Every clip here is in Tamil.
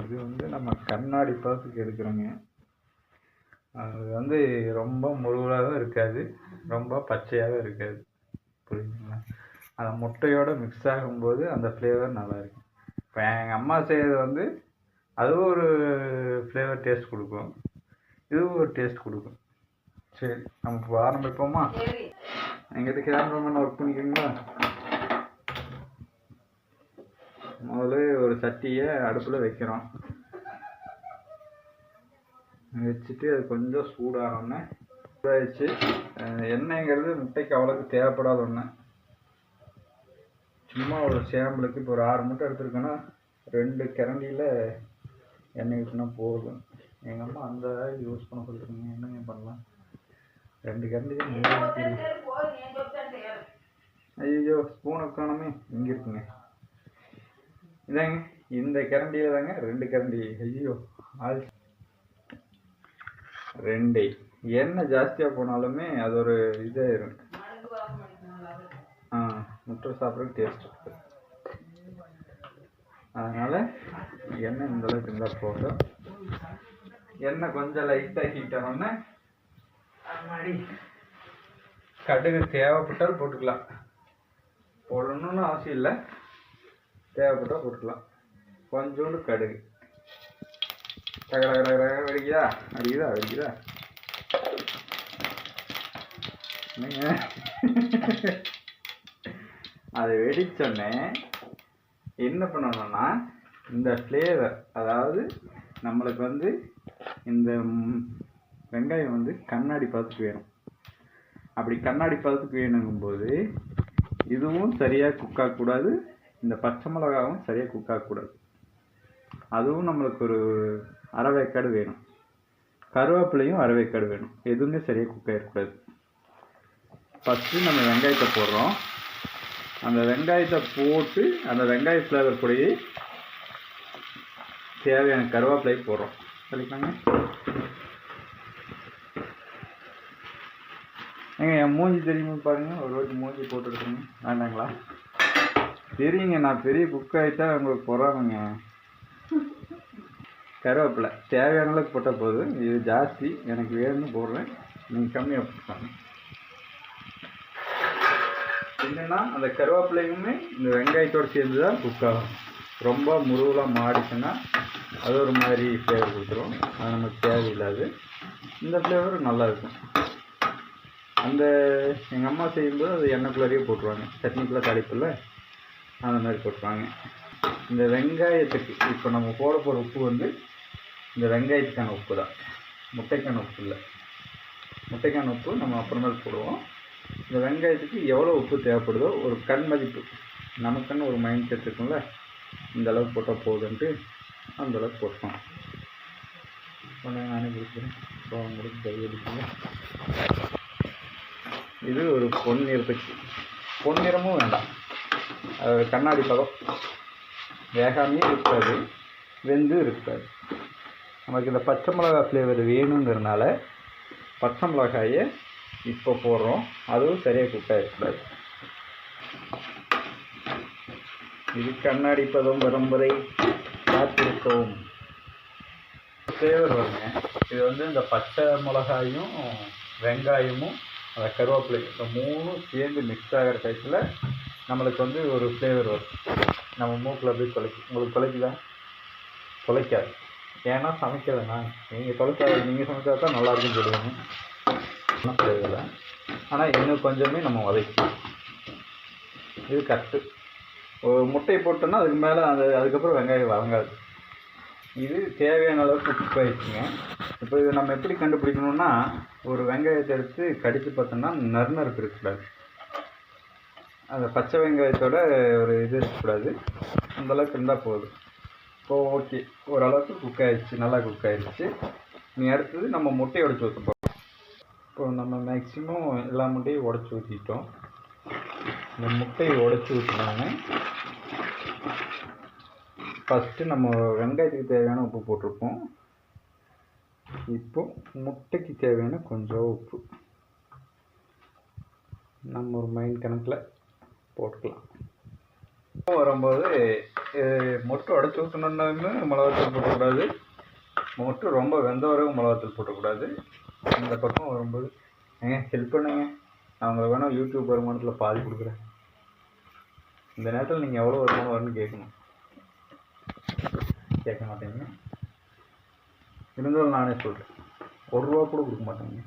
இது வந்து நம்ம கண்ணாடி பதத்துக்கு எடுக்கிறோங்க. அது வந்து ரொம்ப முழுவலாகவும் இருக்காது, ரொம்ப பச்சையாகவும் இருக்காது. புரியுதுங்களா? அந்த முட்டையோடு மிக்ஸ் ஆகும்போது அந்த ஃப்ளேவர் நல்லாயிருக்கும். இப்போ எங்கள் அம்மா செய்கிறது வந்து அதுவும் ஒரு ஃப்ளேவர் டேஸ்ட் கொடுக்கும், இதுவும் ஒரு டேஸ்ட் கொடுக்கும். சரி, நம்ம ஆரம்பிப்போமா? எங்கிட்ட கேமராமேன் ஒர்க் பண்ணிக்கிங்களா? முதல்ல ஒரு சட்டியை அடுப்பில் வைக்கிறோம். வச்சுட்டு அது கொஞ்சம் சூடானோடனே சூடாகிடுச்சு. எண்ணெய்ங்கிறது முட்டைக்கு அவ்வளோக்கு தேவைப்படாத ஒன்று. சும்மா ஒரு சேம்பலுக்கு இப்போ ஒரு 6 முட்டை எடுத்துருக்கோன்னா 2 கரண்டியில் எண்ணெய் ஊற்றினா போதும். எங்கள் அம்மா அந்த யூஸ் பண்ண சொல்லிட்டுருங்க. என்னங்க பண்ணலாம், 2 கரண்டி தான். ஐயோ, ஸ்பூன் உட்கானமே இங்கே இருக்குங்க. இதாங்க இந்த கரண்டியில் தாங்க 2 கரண்டி. ஐயோ, ஆள் 2. எண்ணெய் ஜாஸ்தியாக போனாலுமே அது ஒரு இதாயிரும். முட்டை சாப்பிட்றதுக்கு டேஸ்ட் இருக்குது. அதனால் எண்ணெய் இந்தளவுக்கு இருந்தால் போதும். எண்ணெய் கொஞ்சம் லைட்டாக ஹீட் ஆனோடனே மாதிரி கடுகு தேவைப்பட்டால் போட்டுக்கலாம். போடணும்னு அவசியம் இல்லை, தேவைப்பட்டால் போட்டுக்கலாம். கொஞ்சோண்டு கடுகு வெடிக்குதா வெடிக்குதா அது வெடிச்சோடனே என்ன பண்ணணும்னா, இந்த ஃப்ளேவர், அதாவது நம்மளுக்கு வந்து இந்த வெங்காயம் வந்து கண்ணாடி பதத்துக்கு வேணும். அப்படி கண்ணாடி பதத்துக்கு வேணுங்கும்போது இதுவும் சரியாக குக் ஆகக்கூடாது, இந்த பச்சை மிளகாவும் சரியாக குக் ஆகக்கூடாது. அதுவும் நம்மளுக்கு ஒரு அரைவேக்காடு வேணும். கருவேப்பிலையும் அரைவேக்காடு வேணும். எதுவுமே சரியாக குக் ஆகிடக்கூடாது. ஃபஸ்ட்டு நம்ம வெங்காயத்தை போடுறோம். அந்த வெங்காயத்தை போட்டு அந்த வெங்காய ஃப்ளேவர் கூடயே தேவையான கருவேப்பிலை போடுறோம். சரிங்களாங்க? ஏங்க என் மூஞ்சி தெரியுமா பாருங்கள். ஒரு வாட்டி மூஞ்சி போட்டு எடுத்துங்க. வேண்டாங்களா? தெரியுங்க, நான் பெரிய குக் ஆகிட்டா உங்களுக்கு போடுறாங்க. கருவேப்பிலை தேவையான அளவுக்கு போட்டால் போதும். இது ஜாஸ்தி எனக்கு வேணும்னு போடுறேன், நீங்கள் கம்மியாக போட்டுப்பாங்க. என்னென்னா அந்த கருவேப்பிலையுமே இந்த வெங்காயத்தோடு சேர்ந்து தான் குக் ஆகும். ரொம்ப முருகலாக மாடிச்சுன்னா அது ஒரு மாதிரி ஃப்ளேவர் கொடுத்துரும். அது நமக்கு தேவையில்லாது. இந்த ஃப்ளேவர் நல்லாயிருக்கும். அந்த எங்கள் அம்மா செய்யும்போது அது எண்ணெய்க்குள்ளாரியே போட்டுருவாங்க. சட்னிக்குள்ளே தடிப்பில் அந்த மாதிரி போட்டுருவாங்க. இந்த வெங்காயத்துக்கு இப்போ நம்ம போட போகிற உப்பு வந்து இந்த வெங்காயத்துக்கான உப்பு தான், முட்டைக்கான உப்பு இல்லை. முட்டைக்கான உப்பு நம்ம அப்புறமேல் போடுவோம். இந்த வெங்காயத்துக்கு எவ்வளோ உப்பு தேவைப்படுதோ ஒரு கண் மதிப்பு, நமக்குன்னு ஒரு மைண்ட் செட் இருக்கும்ல, இந்த அளவுக்கு போட்டால் போதுன்ட்டு அந்தளவுக்கு போட்டோம். நானே பிடிக்கிறேன். உங்களுக்கு கை அடிக்குங்க. இது ஒரு பொன்னிறத்துக்கு, பொன்னிறமும் வேண்டாம், அது கண்ணாடி பதம். வேகாமையும் இருக்காது, வெந்து இருக்காது. நமக்கு இந்த பச்சை மிளகா ஃப்ளேவர் வேணுங்கிறதுனால பச்சை மிளகாயை இப்போ போடுறோம். அதுவும் சரியாக குக் ஆகிருக்கூடாது. இது கண்ணாடி பதம் வரும் வரை காத்திருக்கவும். ஃப்ளேவர் வருங்க. இது வந்து இந்த பச்சை மிளகாயும் வெங்காயமும் அந்த கருவேப்பிலை இந்த 3ம் சேர்ந்து மிக்ஸ் ஆகிற டைத்தில் நம்மளுக்கு வந்து ஒரு ஃப்ளேவர் வரும். நம்ம மூக்கில் அப்படியே தொலைக்கும். உங்களுக்கு தொலைக்குதா? தொலைக்காது. ஏன்னா சமைக்கிறதுனா நீங்கள் தொலைக்காது. நீங்கள் சமைச்சா தான் நல்லாயிருக்குன்னு சொல்லுவாங்க. ஃப்ளேவரில் ஆனால் இன்னும் கொஞ்சமே நம்ம வதக்கணும். இது கரெக்டு. ஒரு முட்டையை போட்டோன்னா அதுக்கு மேலே அதுக்கப்புறம் வெங்காயம் வதங்காது. இது தேவையான அளவுக்கு குக் ஆகிடுச்சுங்க. இப்போ இது நம்ம எப்படி கண்டுபிடிக்கணும்னா, ஒரு வெங்காயத்தை எடுத்து கடித்து பார்த்தோம்னா நறுநறுப்பு இருக்கக்கூடாது. அந்த பச்சை வெங்காயத்தோட ஒரு இது இருக்கக்கூடாது. அந்தளவுக்கு இருந்தால் போதும். இப்போ ஓகே, ஓரளவுக்கு குக் ஆகிடுச்சு, நல்லா குக் ஆகிடுச்சு. நீ அடுத்தது நம்ம முட்டையை உடச்சி ஊற்ற போகிறோம். இப்போ நம்ம மேக்ஸிமம் எல்லா முட்டையும் உடச்சி ஊற்றிட்டோம். இந்த முட்டையை உடச்சி ஊற்றினோன்னே ஃபஸ்ட்டு நம்ம வெங்காயத்துக்கு தேவையான உப்பு போட்டிருப்போம். இப்போ முட்டைக்கு தேவையான கொஞ்சம் உப்பு நம்ம ஒரு மைண்ட் கணக்கில் போட்டுக்கலாம். வரும்போது மொட்டு உடச்சி ஊற்றணுன்னு மிளகாத்தூள் போட்டக்கூடாது, மொட்டு ரொம்ப வெந்த வரைக்கும் மிளகாத்தூள் போட்டக்கூடாது. இந்த பக்கம் வரும்போது ஹெல்ப் பண்ணுங்க, நான் உங்களுக்கு வேணால் யூடியூப் வருமானத்தில் பாதி கொடுக்குறேன். இந்த நேரத்தில் நீங்கள் எவ்வளோ வருமானம் வரும்னு கேட்கணும், கேட்க மாட்டேங்க. இருந்தாலும் நானே சொல்கிறேன், ₹1 கூட கொடுக்க மாட்டேங்க.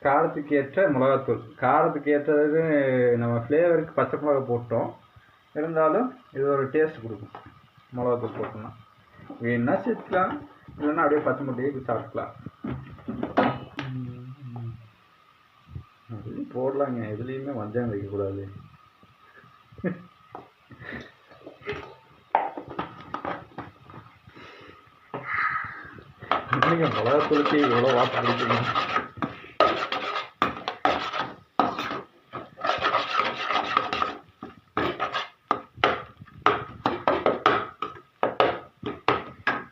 காரத்துக்கு ஏற்ற மிளகாத்தூள், காரத்துக்கு ஏற்றது நம்ம ஃப்ளேவருக்கு பச்சை மிளகா போட்டோம், இருந்தாலும் இது ஒரு டேஸ்ட் கொடுக்கும். மிளகாத்தூள் போட்டோம்னா வேணா சேர்த்துக்கலாம், இல்லைன்னா அப்படியே பச்சை முட்டையே சாப்பிட்டுக்கலாம். அதுலேயும் போடலாங்க, எதுலேயுமே வஞ்சம் வைக்கக்கூடாது. நீங்கள் மிளகாத்தூளுக்கு எவ்வளோ வாட்டர் பிடிக்குங்க?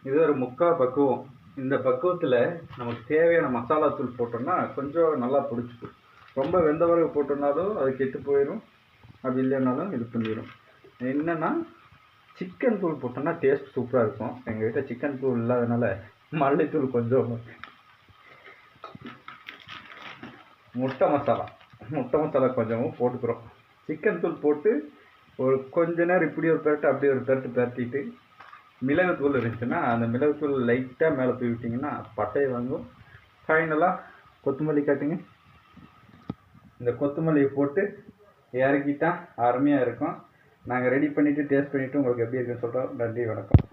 இது ஒரு முக்கால் பக்குவம். இந்த பக்குவத்தில் நமக்கு தேவையான மசாலா தூள் போட்டோம்னா கொஞ்சம் நல்லா பிடிச்சிக்கும். ரொம்ப வெந்த பிறகு போட்டோம்னாலும் அது கெட்டு போயிடும், அப்படி இல்லைன்னாலும் இது பண்ணிடும். என்னென்னா சிக்கன் தூள் போட்டோம்னா டேஸ்ட் சூப்பராக இருக்கும். எங்கள் வீட்டில் சிக்கன் தூள் இல்லாதனால மல்லித்தூள் கொஞ்சம், முட்டை மசாலா கொஞ்சமும் போட்டுக்கிறோம். சிக்கன் தூள் போட்டு ஒரு கொஞ்ச நேரம் இப்படி ஒரு பெரட்டு அப்படி ஒரு பெரட்டு பெரட்டிட்டு மிளகுத்தூள் இருந்துச்சுன்னா அந்த மிளகுத்தூள் லைட்டாக மேலே போய் விட்டிங்கன்னா பட்டையை வாங்கும். ஃபைனலாக கொத்தமல்லி காட்டுங்க. இந்த கொத்தமல்லியை போட்டு இறக்கிட்டா அருமையாக இருக்கும். நாங்கள் ரெடி பண்ணிவிட்டு டேஸ்ட் பண்ணிவிட்டு உங்களுக்கு எப்படி இருக்குன்னு சொல்கிறோம். நன்றி, வணக்கம்.